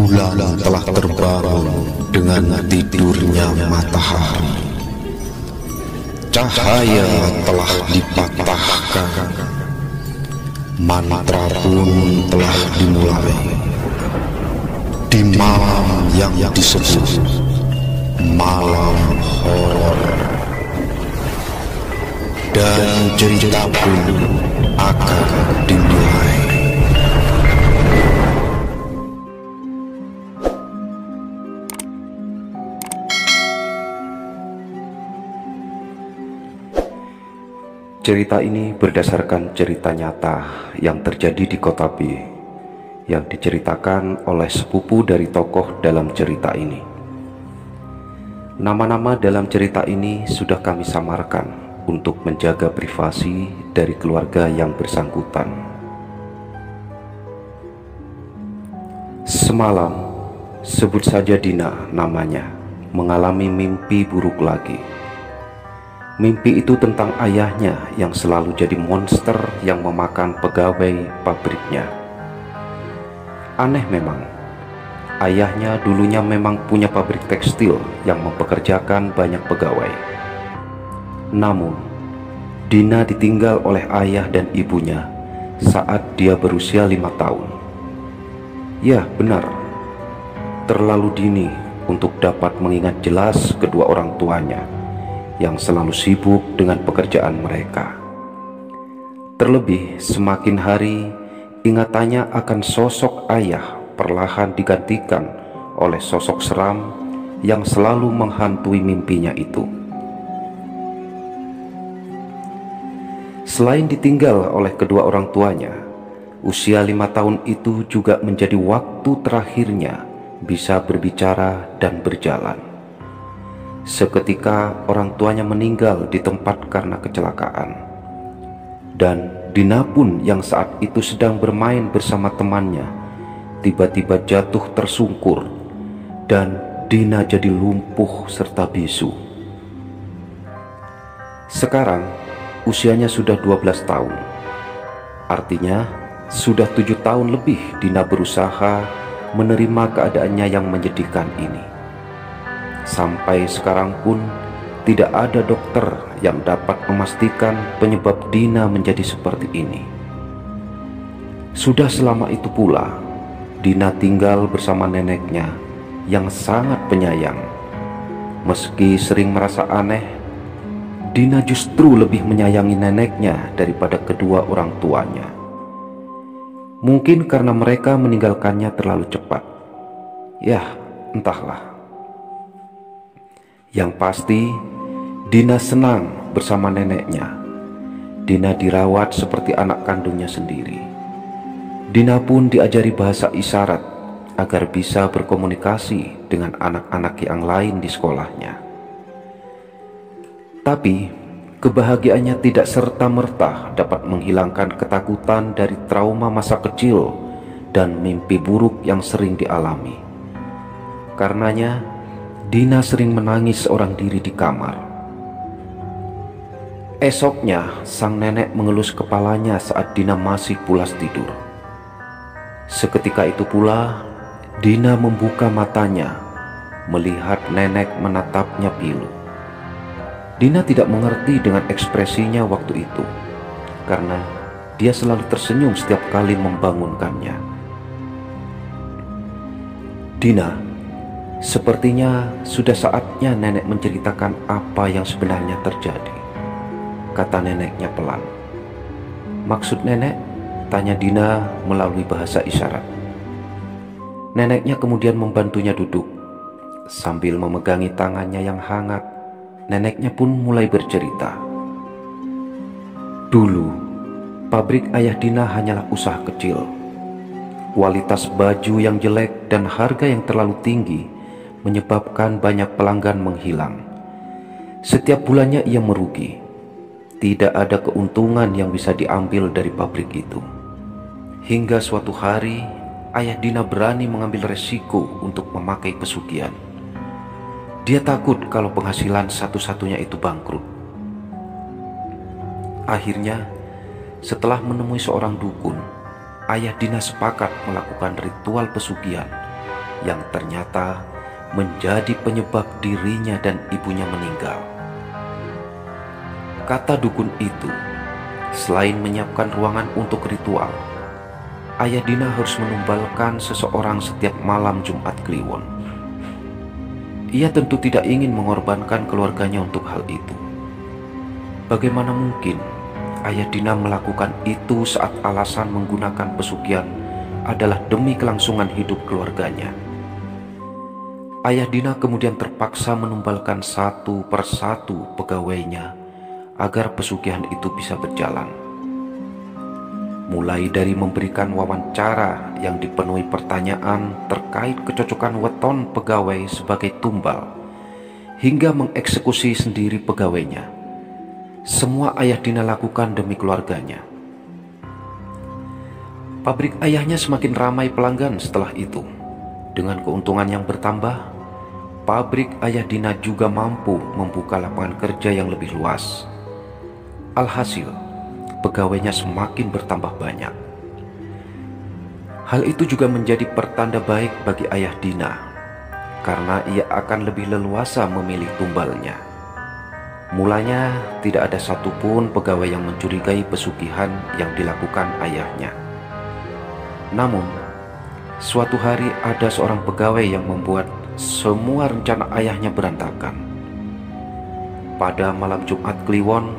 Bulan telah terbangun dengan tidurnya matahari. Cahaya telah dipatahkan. Mantra pun telah dimulai. Di malam yang disebut malam horor. Dan cerita pun akan dimulai. Cerita ini berdasarkan cerita nyata yang terjadi di Kota B, yang diceritakan oleh sepupu dari tokoh dalam cerita ini. Nama-nama dalam cerita ini sudah kami samarkan untuk menjaga privasi dari keluarga yang bersangkutan. Semalam, sebut saja Dina namanya, mengalami mimpi buruk lagi. Mimpi itu tentang ayahnya yang selalu jadi monster yang memakan pegawai pabriknya. Aneh memang, ayahnya dulunya memang punya pabrik tekstil yang mempekerjakan banyak pegawai. Namun, Dina ditinggal oleh ayah dan ibunya saat dia berusia 5 tahun. Ya, benar, terlalu dini untuk dapat mengingat jelas kedua orang tuanya yang selalu sibuk dengan pekerjaan mereka. Terlebih semakin hari, ingatannya akan sosok ayah perlahan digantikan oleh sosok seram yang selalu menghantui mimpinya itu. Selain ditinggal oleh kedua orang tuanya, usia 5 tahun itu juga menjadi waktu terakhirnya bisa berbicara dan berjalan. Seketika orang tuanya meninggal di tempat karena kecelakaan. Dan Dina pun yang saat itu sedang bermain bersama temannya tiba-tiba jatuh tersungkur dan Dina jadi lumpuh serta bisu. Sekarang usianya sudah 12 tahun. Artinya sudah 7 tahun lebih Dina berusaha menerima keadaannya yang menyedihkan ini. Sampai sekarang pun tidak ada dokter yang dapat memastikan penyebab Dina menjadi seperti ini. Sudah selama itu pula Dina tinggal bersama neneknya yang sangat penyayang. Meski sering merasa aneh, Dina justru lebih menyayangi neneknya daripada kedua orang tuanya. Mungkin karena mereka meninggalkannya terlalu cepat. Ya, entahlah. Yang pasti, Dina senang bersama neneknya. Dina dirawat seperti anak kandungnya sendiri. Dina pun diajari bahasa isyarat agar bisa berkomunikasi dengan anak-anak yang lain di sekolahnya. Tapi, kebahagiaannya tidak serta-merta dapat menghilangkan ketakutan dari trauma masa kecil dan mimpi buruk yang sering dialami. Karenanya, Dina sering menangis seorang diri di kamar. Esoknya, sang nenek mengelus kepalanya saat Dina masih pulas tidur. Seketika itu pula, Dina membuka matanya, melihat nenek menatapnya pilu. Dina tidak mengerti dengan ekspresinya waktu itu, karena dia selalu tersenyum setiap kali membangunkannya. Dina, sepertinya sudah saatnya nenek menceritakan apa yang sebenarnya terjadi, kata neneknya pelan. Maksud nenek? Tanya Dina melalui bahasa isyarat. Neneknya kemudian membantunya duduk. Sambil memegangi tangannya yang hangat, neneknya pun mulai bercerita. Dulu, pabrik ayah Dina hanyalah usaha kecil. Kualitas baju yang jelek dan harga yang terlalu tinggi menyebabkan banyak pelanggan menghilang. Setiap bulannya ia merugi. Tidak ada keuntungan yang bisa diambil dari pabrik itu. Hingga suatu hari, ayah Dina berani mengambil resiko untuk memakai pesugihan. Dia takut kalau penghasilan satu-satunya itu bangkrut. Akhirnya, setelah menemui seorang dukun, ayah Dina sepakat melakukan ritual pesugihan yang ternyata menjadi penyebab dirinya dan ibunya meninggal. Kata dukun itu, selain menyiapkan ruangan untuk ritual, Ayah Dina harus menumbalkan seseorang setiap malam Jumat Kliwon. Ia tentu tidak ingin mengorbankan keluarganya untuk hal itu. Bagaimana mungkin Ayah Dina melakukan itu saat alasan menggunakan pesugihan adalah demi kelangsungan hidup keluarganya? Ayah Dina kemudian terpaksa menumbalkan satu persatu pegawainya agar pesugihan itu bisa berjalan. Mulai dari memberikan wawancara yang dipenuhi pertanyaan terkait kecocokan weton pegawai sebagai tumbal, hingga mengeksekusi sendiri pegawainya. Semua Ayah Dina lakukan demi keluarganya. Pabrik ayahnya semakin ramai pelanggan setelah itu. Dengan keuntungan yang bertambah, pabrik Ayah Dina juga mampu membuka lapangan kerja yang lebih luas. Alhasil, pegawainya semakin bertambah banyak. Hal itu juga menjadi pertanda baik bagi Ayah Dina, karena ia akan lebih leluasa memilih tumbalnya. Mulanya tidak ada satupun pegawai yang mencurigai pesugihan yang dilakukan ayahnya. Namun, suatu hari ada seorang pegawai yang membuat semua rencana ayahnya berantakan. Pada malam Jumat Kliwon,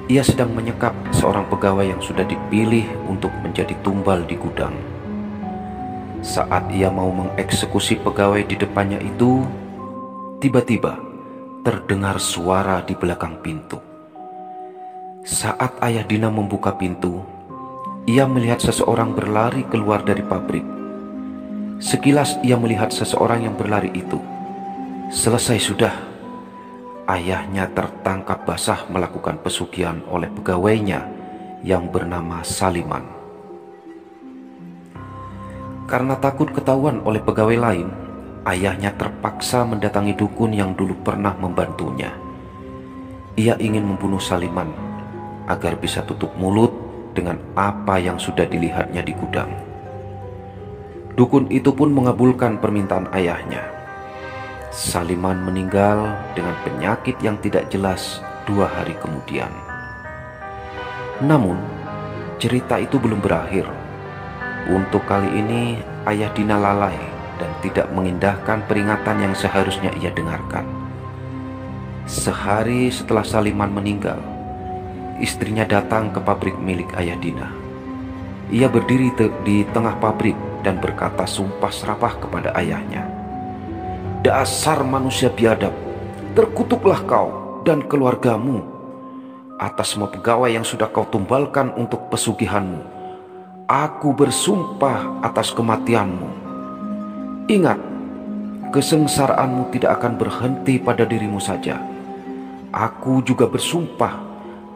ia sedang menyekap seorang pegawai yang sudah dipilih untuk menjadi tumbal di gudang. Saat ia mau mengeksekusi pegawai di depannya itu, tiba-tiba terdengar suara di belakang pintu. Saat Ayah Dina membuka pintu, ia melihat seseorang berlari keluar dari pabrik. Sekilas ia melihat seseorang yang berlari itu. Selesai sudah, ayahnya tertangkap basah melakukan pesugihan oleh pegawainya yang bernama Saliman. Karena takut ketahuan oleh pegawai lain, ayahnya terpaksa mendatangi dukun yang dulu pernah membantunya. Ia ingin membunuh Saliman agar bisa tutup mulut dengan apa yang sudah dilihatnya di gudang. Dukun itu pun mengabulkan permintaan ayahnya. Saliman meninggal dengan penyakit yang tidak jelas 2 hari kemudian. Namun, cerita itu belum berakhir. Untuk kali ini, Ayah Dina lalai dan tidak mengindahkan peringatan yang seharusnya ia dengarkan. Sehari setelah Saliman meninggal, istrinya datang ke pabrik milik Ayah Dina. Ia berdiri di tengah pabrik dan berkata sumpah serapah kepada ayahnya. "Dasar manusia biadab, terkutuklah kau dan keluargamu atas semua pegawai yang sudah kau tumbalkan untuk pesugihanmu. Aku bersumpah atas kematianmu. Ingat, kesengsaraanmu tidak akan berhenti pada dirimu saja. Aku juga bersumpah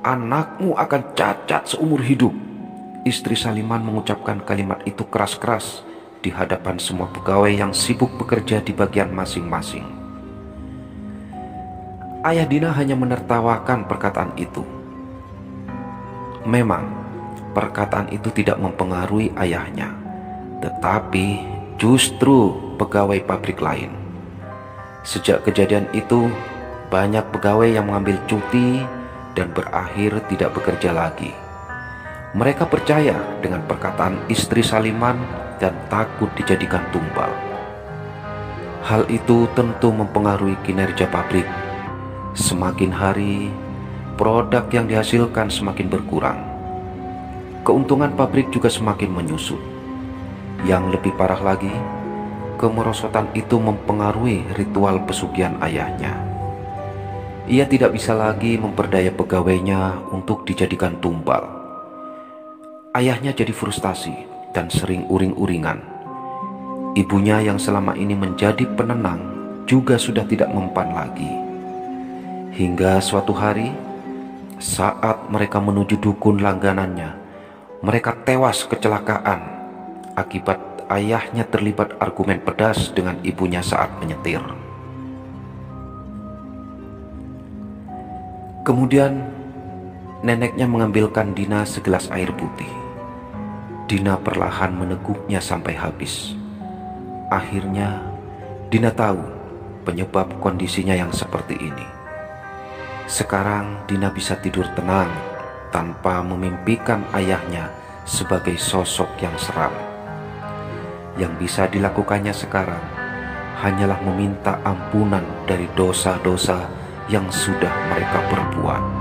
anakmu akan cacat seumur hidup." Istri Saliman mengucapkan kalimat itu keras-keras di hadapan semua pegawai yang sibuk bekerja di bagian masing-masing. Ayah Dina hanya menertawakan perkataan itu. Memang, perkataan itu tidak mempengaruhi ayahnya, tetapi justru pegawai pabrik lain. Sejak kejadian itu, banyak pegawai yang mengambil cuti dan berakhir tidak bekerja lagi. Mereka percaya dengan perkataan istri Saliman dan takut dijadikan tumbal. Hal itu tentu mempengaruhi kinerja pabrik. Semakin hari, produk yang dihasilkan semakin berkurang. Keuntungan pabrik juga semakin menyusut. Yang lebih parah lagi, kemerosotan itu mempengaruhi ritual pesugihan ayahnya. Ia tidak bisa lagi memperdaya pegawainya untuk dijadikan tumbal. Ayahnya jadi frustasi dan sering uring-uringan. Ibunya yang selama ini menjadi penenang juga sudah tidak mempan lagi. Hingga suatu hari, saat mereka menuju dukun langganannya, mereka tewas kecelakaan akibat ayahnya terlibat argumen pedas dengan ibunya saat menyetir. Kemudian neneknya mengambilkan Dina segelas air putih. Dina perlahan meneguknya sampai habis. Akhirnya Dina tahu penyebab kondisinya yang seperti ini. Sekarang Dina bisa tidur tenang tanpa memimpikan ayahnya sebagai sosok yang seram. Yang bisa dilakukannya sekarang hanyalah meminta ampunan dari dosa-dosa yang sudah mereka perbuat.